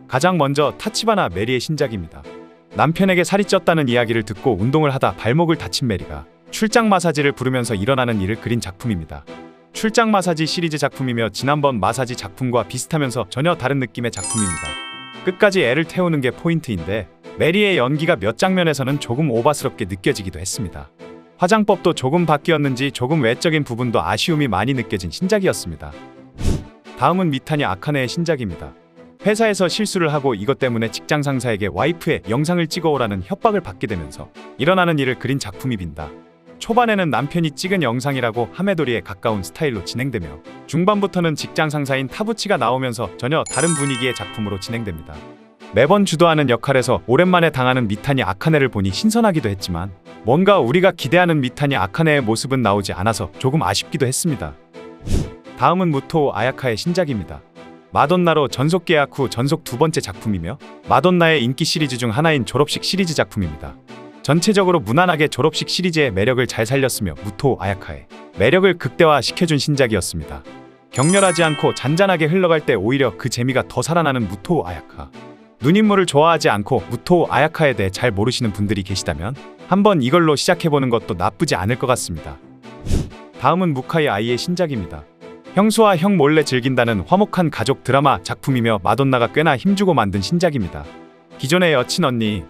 가장 먼저 타치바나 메리의 신작입니다. 남편에게 살이 쪘다는 이야기를 듣고 운동을 하다 발목을 다친 메리가 출장 마사지를 부르면서 일어나는 일을 그린 작품입니다. 출장 마사지 시리즈 작품이며 지난번 마사지 작품과 비슷하면서 전혀 다른 느낌의 작품입니다. 끝까지 애를 태우는 게 포인트인데 메리의 연기가 몇 장면에서는 조금 오바스럽게 느껴지기도 했습니다. 화장법도 조금 바뀌었는지 조금 외적인 부분도 아쉬움이 많이 느껴진 신작이었습니다. 다음은 미타니 아카네의 신작입니다. 회사에서 실수를 하고 이것 때문에 직장 상사에게 와이프의 영상을 찍어오라는 협박을 받게 되면서 일어나는 일을 그린 작품입니다. 초반에는 남편이 찍은 영상이라고 하메도리에 가까운 스타일로 진행되며 중반부터는 직장 상사인 타부치가 나오면서 전혀 다른 분위기의 작품으로 진행됩니다. 매번 주도하는 역할에서 오랜만에 당하는 미타니 아카네를 보니 신선하기도 했지만 뭔가 우리가 기대하는 미타니 아카네의 모습은 나오지 않아서 조금 아쉽기도 했습니다. 다음은 무토오 아야카의 신작입니다. 마돈나로 전속 계약 후 전속 두 번째 작품이며 마돈나의 인기 시리즈 중 하나인 졸업식 시리즈 작품입니다. 전체적으로 무난하게 졸업식 시리즈의 매력을 잘 살렸으며 무토오 아야카의 매력을 극대화시켜준 신작이었습니다. 격렬하지 않고 잔잔하게 흘러갈 때 오히려 그 재미가 더 살아나는 무토오 아야카. 눈인물을 좋아하지 않고 무토오 아야카에 대해 잘 모르시는 분들이 계시다면 한번 이걸로 시작해보는 것도 나쁘지 않을 것 같습니다. 다음은 무카이 아이의 신작입니다. 형수와 형 몰래 즐긴다는 화목한 가족 드라마 작품이며 마돈나가 꽤나 힘주고 만든 신작입니다. 기존의 여친 언니,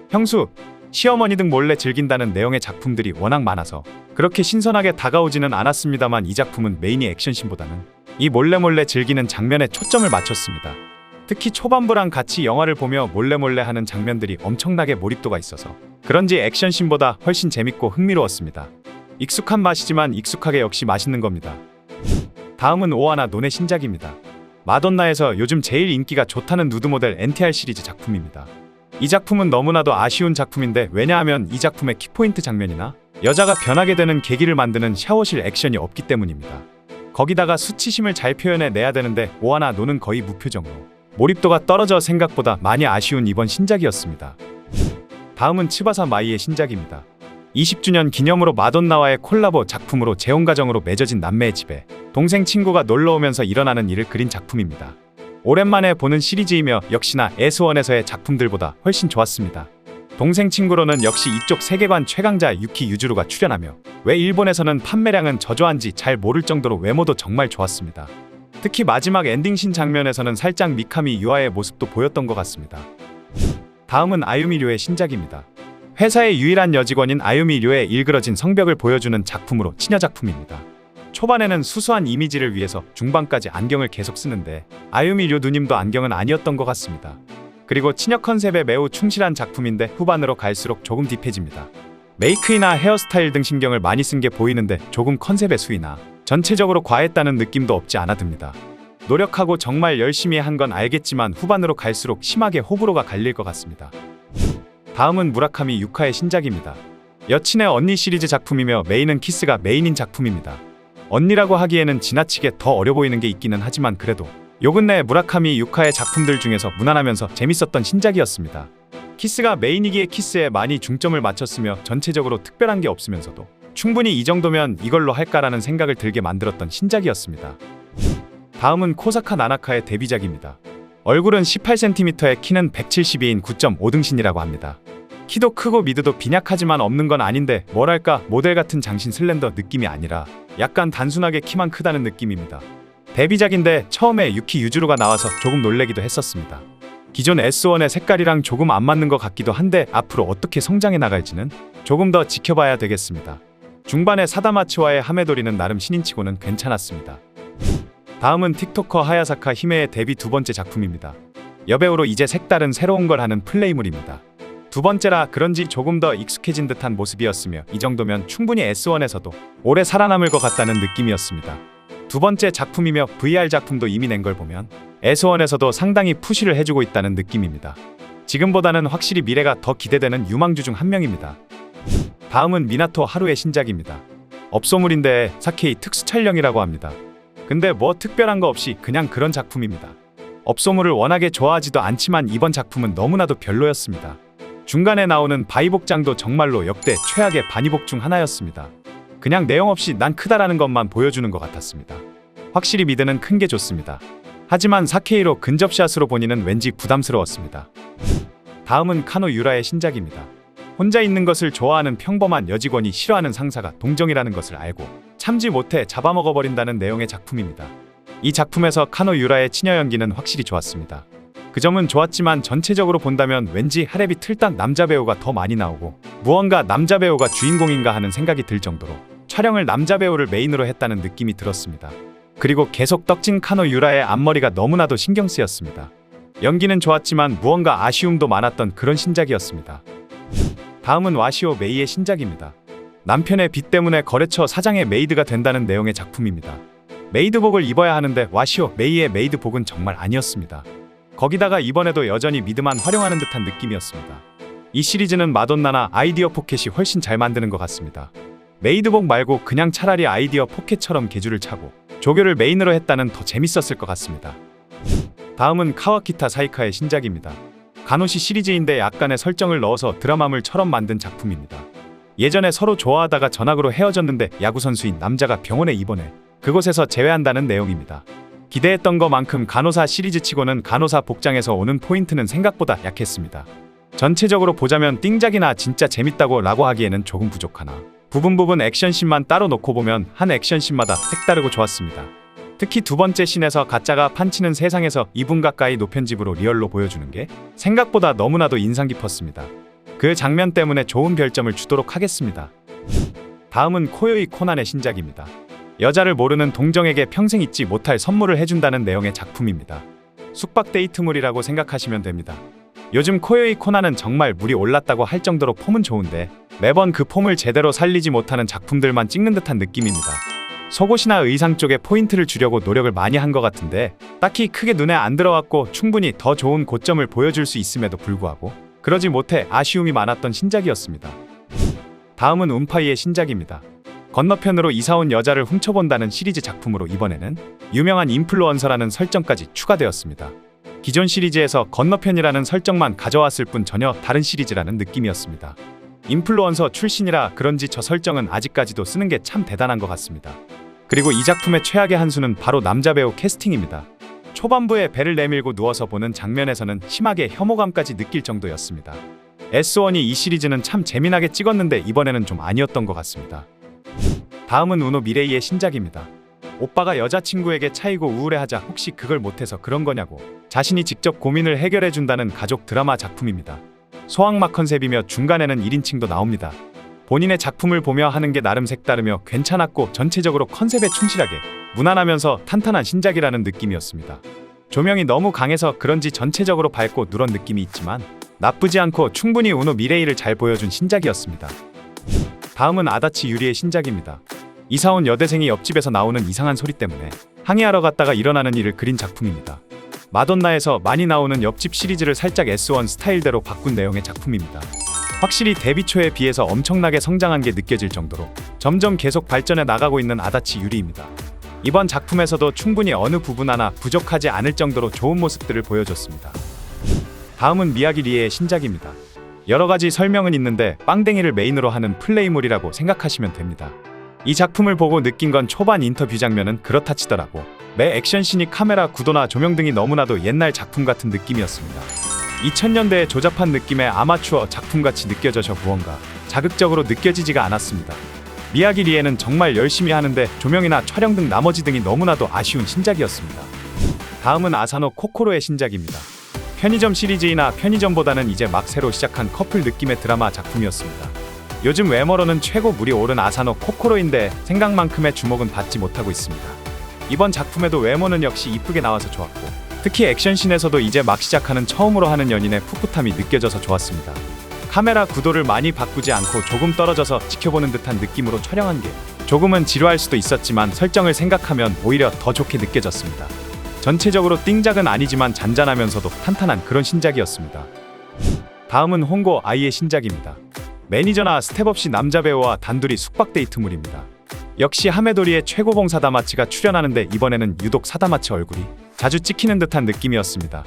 형수, 시어머니 등 몰래 즐긴다는 내용의 작품들이 워낙 많아서 그렇게 신선하게 다가오지는 않았습니다만 이 작품은 메인이 액션씬보다는 이 몰래 즐기는 장면에 초점을 맞췄습니다. 특히 초반부랑 같이 영화를 보며 몰래 하는 장면들이 엄청나게 몰입도가 있어서 그런지 액션씬보다 훨씬 재밌고 흥미로웠습니다. 익숙한 맛이지만 익숙하게 역시 맛있는 겁니다. 다음은 오하나 논의 신작입니다. 마돈나에서 요즘 제일 인기가 좋다는 누드 모델 NTR 시리즈 작품입니다. 이 작품은 너무나도 아쉬운 작품인데 왜냐하면 이 작품의 키포인트 장면이나 여자가 변하게 되는 계기를 만드는 샤워실 액션이 없기 때문입니다. 거기다가 수치심을 잘 표현해내야 되는데 오하나 논은 거의 무표정으로 몰입도가 떨어져 생각보다 많이 아쉬운 이번 신작이었습니다. 다음은 츠바사 마이의 신작입니다. 20주년 기념으로 마돈나와의 콜라보 작품으로 재혼가정으로 맺어진 남매의 집에 동생 친구가 놀러오면서 일어나는 일을 그린 작품입니다. 오랜만에 보는 시리즈이며 역시나 S1에서의 작품들보다 훨씬 좋았습니다. 동생 친구로는 역시 이쪽 세계관 최강자 유키 유즈루가 출연하며 왜 일본에서는 판매량은 저조한지 잘 모를 정도로 외모도 정말 좋았습니다. 특히 마지막 엔딩신 장면에서는 살짝 미카미 유아의 모습도 보였던 것 같습니다. 다음은 아유미 료의 신작입니다. 회사의 유일한 여직원인 아유미 료의 일그러진 성벽을 보여주는 작품으로 치녀 작품입니다. 초반에는 수수한 이미지를 위해서 중반까지 안경을 계속 쓰는데 아유미 료 누님도 안경은 아니었던 것 같습니다. 그리고 치녀 컨셉에 매우 충실한 작품인데 후반으로 갈수록 조금 딥해집니다. 메이크이나 헤어스타일 등 신경을 많이 쓴 게 보이는데 조금 컨셉의 수위나 전체적으로 과했다는 느낌도 없지 않아 듭니다. 노력하고 정말 열심히 한 건 알겠지만 후반으로 갈수록 심하게 호불호가 갈릴 것 같습니다. 다음은 무라카미 유카의 신작입니다. 여친의 언니 시리즈 작품이며 메인은 키스가 메인인 작품입니다. 언니라고 하기에는 지나치게 더 어려 보이는 게 있기는 하지만 그래도 요 근래 무라카미 유카의 작품들 중에서 무난하면서 재밌었던 신작이었습니다. 키스가 메인이기에 키스에 많이 중점을 맞췄으며 전체적으로 특별한 게 없으면서도 충분히 이 정도면 이걸로 할까라는 생각을 들게 만들었던 신작이었습니다. 다음은 코사카 나나카의 데뷔작입니다. 얼굴은 18cm에 키는 172인 9.5등신이라고 합니다. 키도 크고 미드도 빈약하지만 없는 건 아닌데 뭐랄까 모델 같은 장신 슬렌더 느낌이 아니라 약간 단순하게 키만 크다는 느낌입니다. 데뷔작인데 처음에 유키 유즈루가 나와서 조금 놀래기도 했었습니다. 기존 S1의 색깔이랑 조금 안 맞는 것 같기도 한데 앞으로 어떻게 성장해 나갈지는 조금 더 지켜봐야 되겠습니다. 중반에 사다마츠와의 하메도리는 나름 신인치고는 괜찮았습니다. 다음은 틱토커 하야사카 히메의 데뷔 두 번째 작품입니다. 여배우로 이제 색다른 새로운 걸 하는 플레이물입니다. 두 번째라 그런지 조금 더 익숙해진 듯한 모습이었으며 이 정도면 충분히 S1에서도 오래 살아남을 것 같다는 느낌이었습니다. 두 번째 작품이며 VR 작품도 이미 낸 걸 보면 S1에서도 상당히 푸시를 해주고 있다는 느낌입니다. 지금보다는 확실히 미래가 더 기대되는 유망주 중 한 명입니다. 다음은 미나토 하루의 신작입니다. 업소물인데 사케이 특수 촬영이라고 합니다. 근데 뭐 특별한 거 없이 그냥 그런 작품입니다. 업소물을 워낙에 좋아하지도 않지만 이번 작품은 너무나도 별로였습니다. 중간에 나오는 바이복장도 정말로 역대 최악의 반이복 중 하나였습니다. 그냥 내용 없이 난 크다라는 것만 보여주는 것 같았습니다. 확실히 미드는 큰 게 좋습니다. 하지만 4K로 근접샷으로 보니는 왠지 부담스러웠습니다. 다음은 카노 유라의 신작입니다. 혼자 있는 것을 좋아하는 평범한 여직원이 싫어하는 상사가 동정이라는 것을 알고 참지 못해 잡아먹어버린다는 내용의 작품입니다. 이 작품에서 카노 유라의 치녀 연기는 확실히 좋았습니다. 그 점은 좋았지만 전체적으로 본다면 왠지 하레비 틀딱 남자 배우가 더 많이 나오고 무언가 남자 배우가 주인공인가 하는 생각이 들 정도로 촬영을 남자 배우를 메인으로 했다는 느낌이 들었습니다. 그리고 계속 떡진 카노 유라의 앞머리가 너무나도 신경 쓰였습니다. 연기는 좋았지만 무언가 아쉬움도 많았던 그런 신작이었습니다. 다음은 와시오 메이의 신작입니다. 남편의 빚 때문에 거래처 사장의 메이드가 된다는 내용의 작품입니다. 메이드복을 입어야 하는데 와시오 메이의 메이드복은 정말 아니었습니다. 거기다가 이번에도 여전히 미드만 활용하는 듯한 느낌이었습니다. 이 시리즈는 마돈나나 아이디어 포켓이 훨씬 잘 만드는 것 같습니다. 메이드복 말고 그냥 차라리 아이디어 포켓처럼 계주를 차고 조교를 메인으로 했다는 더 재밌었을 것 같습니다. 다음은 카와키타 사이카의 신작입니다. 간호시 시리즈인데 약간의 설정을 넣어서 드라마물처럼 만든 작품입니다. 예전에 서로 좋아하다가 전학으로 헤어졌는데 야구선수인 남자가 병원에 입원해 그곳에서 재회한다는 내용입니다. 기대했던 것만큼 간호사 시리즈치고는 간호사 복장에서 오는 포인트는 생각보다 약했습니다. 전체적으로 보자면 띵작이나 진짜 재밌다고 라고 하기에는 조금 부족하나 부분 액션씬만 따로 놓고 보면 한 액션씬마다 색다르고 좋았습니다. 특히 두 번째 씬에서 가짜가 판치는 세상에서 2분 가까이 노편집으로 리얼로 보여주는 게 생각보다 너무나도 인상 깊었습니다. 그 장면 때문에 좋은 별점을 주도록 하겠습니다. 다음은 코요이 코난의 신작입니다. 여자를 모르는 동정에게 평생 잊지 못할 선물을 해준다는 내용의 작품입니다. 숙박 데이트물이라고 생각하시면 됩니다. 요즘 코요이 코난은 정말 물이 올랐다고 할 정도로 폼은 좋은데 매번 그 폼을 제대로 살리지 못하는 작품들만 찍는 듯한 느낌입니다. 속옷이나 의상 쪽에 포인트를 주려고 노력을 많이 한 것 같은데 딱히 크게 눈에 안 들어왔고 충분히 더 좋은 고점을 보여줄 수 있음에도 불구하고 그러지 못해 아쉬움이 많았던 신작이었습니다. 다음은 움파이의 신작입니다. 건너편으로 이사온 여자를 훔쳐본다는 시리즈 작품으로 이번에는 유명한 인플루언서라는 설정까지 추가되었습니다. 기존 시리즈에서 건너편이라는 설정만 가져왔을 뿐 전혀 다른 시리즈라는 느낌이었습니다. 인플루언서 출신이라 그런지 저 설정은 아직까지도 쓰는 게 참 대단한 것 같습니다. 그리고 이 작품의 최악의 한 수는 바로 남자 배우 캐스팅입니다. 초반부에 배를 내밀고 누워서 보는 장면에서는 심하게 혐오감까지 느낄 정도였습니다. S1이 이 시리즈는 참 재미나게 찍었는데 이번에는 좀 아니었던 것 같습니다. 다음은 우노 미레이의 신작입니다. 오빠가 여자친구에게 차이고 우울해하자 혹시 그걸 못해서 그런 거냐고 자신이 직접 고민을 해결해준다는 가족 드라마 작품입니다. 소확마 컨셉이며 중간에는 1인칭도 나옵니다. 본인의 작품을 보며 하는 게 나름 색다르며 괜찮았고 전체적으로 컨셉에 충실하게 무난하면서 탄탄한 신작이라는 느낌이었습니다. 조명이 너무 강해서 그런지 전체적으로 밝고 누런 느낌이 있지만 나쁘지 않고 충분히 우노 미레이를 잘 보여준 신작이었습니다. 다음은 아다치 유리의 신작입니다. 이사온 여대생이 옆집에서 나오는 이상한 소리 때문에 항의하러 갔다가 일어나는 일을 그린 작품입니다. 마돈나에서 많이 나오는 옆집 시리즈를 살짝 S1 스타일대로 바꾼 내용의 작품입니다. 확실히 데뷔 초에 비해서 엄청나게 성장한 게 느껴질 정도로 점점 계속 발전해 나가고 있는 아다치 유리입니다. 이번 작품에서도 충분히 어느 부분 하나 부족하지 않을 정도로 좋은 모습들을 보여줬습니다. 다음은 미야기 리에의 신작입니다. 여러가지 설명은 있는데 빵댕이를 메인으로 하는 플레이물이라고 생각하시면 됩니다. 이 작품을 보고 느낀 건 초반 인터뷰 장면은 그렇다 치더라고 매 액션씬이 카메라 구도나 조명 등이 너무나도 옛날 작품 같은 느낌이었습니다. 2000년대에 조잡한 느낌의 아마추어 작품같이 느껴져서 무언가 자극적으로 느껴지지가 않았습니다. 미야기 리에는 정말 열심히 하는데 조명이나 촬영 등 나머지 등이 너무나도 아쉬운 신작이었습니다. 다음은 아사노 코코로의 신작입니다. 편의점 시리즈이나 편의점보다는 이제 막 새로 시작한 커플 느낌의 드라마 작품이었습니다. 요즘 외모로는 최고 물이 오른 아사노 코코로인데 생각만큼의 주목은 받지 못하고 있습니다. 이번 작품에도 외모는 역시 이쁘게 나와서 좋았고 특히 액션씬에서도 이제 막 시작하는 처음으로 하는 연인의 풋풋함이 느껴져서 좋았습니다. 카메라 구도를 많이 바꾸지 않고 조금 떨어져서 지켜보는 듯한 느낌으로 촬영한 게 조금은 지루할 수도 있었지만 설정을 생각하면 오히려 더 좋게 느껴졌습니다. 전체적으로 띵작은 아니지만 잔잔하면서도 탄탄한 그런 신작이었습니다. 다음은 홍고 아이의 신작입니다. 매니저나 스텝 없이 남자 배우와 단둘이 숙박 데이트물입니다. 역시 하메도리의 최고봉 사다마치가 출연하는데 이번에는 유독 사다마치 얼굴이 자주 찍히는 듯한 느낌이었습니다.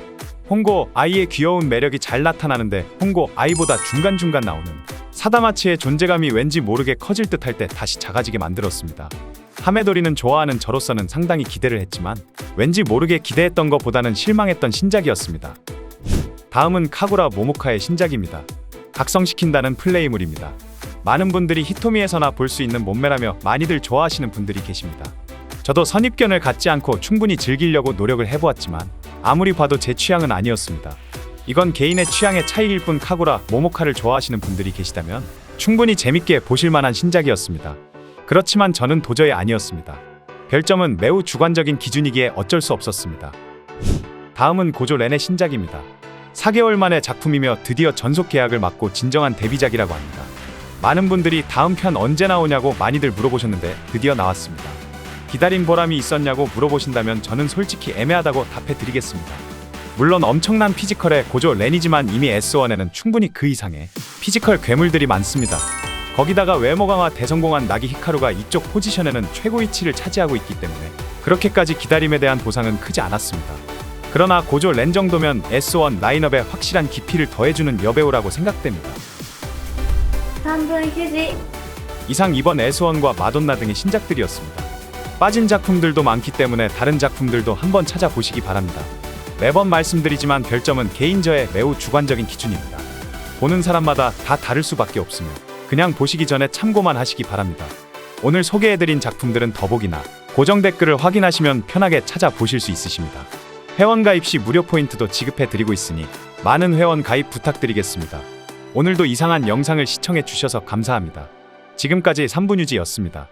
홍고 아이의 귀여운 매력이 잘 나타나는데 홍고 아이보다 중간중간 나오는 사다마치의 존재감이 왠지 모르게 커질 듯 할 때 다시 작아지게 만들었습니다. 하메도리는 좋아하는 저로서는 상당히 기대를 했지만 왠지 모르게 기대했던 것보다는 실망했던 신작이었습니다. 다음은 카구라 모모카의 신작입니다. 각성시킨다는 플레이물입니다. 많은 분들이 히토미에서나 볼 수 있는 몸매라며 많이들 좋아하시는 분들이 계십니다. 저도 선입견을 갖지 않고 충분히 즐기려고 노력을 해보았지만 아무리 봐도 제 취향은 아니었습니다. 이건 개인의 취향의 차이일 뿐 카구라 모모카를 좋아하시는 분들이 계시다면 충분히 재밌게 보실 만한 신작이었습니다. 그렇지만 저는 도저히 아니었습니다. 별점은 매우 주관적인 기준이기에 어쩔 수 없었습니다. 다음은 고조 렌의 신작입니다. 4개월 만의 작품이며 드디어 전속 계약을 맞고 진정한 데뷔작이라고 합니다. 많은 분들이 다음 편 언제 나오냐고 많이들 물어보셨는데 드디어 나왔습니다. 기다린 보람이 있었냐고 물어보신다면 저는 솔직히 애매하다고 답해드리겠습니다. 물론 엄청난 피지컬의 고조 렌이지만 이미 S1에는 충분히 그 이상의 피지컬 괴물들이 많습니다. 거기다가 외모 강화 대성공한 나기 히카루가 이쪽 포지션에는 최고 위치를 차지하고 있기 때문에 그렇게까지 기다림에 대한 보상은 크지 않았습니다. 그러나 고조 렌 정도면 S1 라인업에 확실한 깊이를 더해주는 여배우라고 생각됩니다. 3분 휴지. 이상 이번 S1과 마돈나 등의 신작들이었습니다. 빠진 작품들도 많기 때문에 다른 작품들도 한번 찾아보시기 바랍니다. 매번 말씀드리지만 별점은 개인 저의 매우 주관적인 기준입니다. 보는 사람마다 다 다를 수밖에 없으며 그냥 보시기 전에 참고만 하시기 바랍니다. 오늘 소개해드린 작품들은 더보기나 고정 댓글을 확인하시면 편하게 찾아보실 수 있으십니다. 회원 가입 시 무료 포인트도 지급해드리고 있으니 많은 회원 가입 부탁드리겠습니다. 오늘도 이상한 영상을 시청해 주셔서 감사합니다. 지금까지 3분유지였습니다.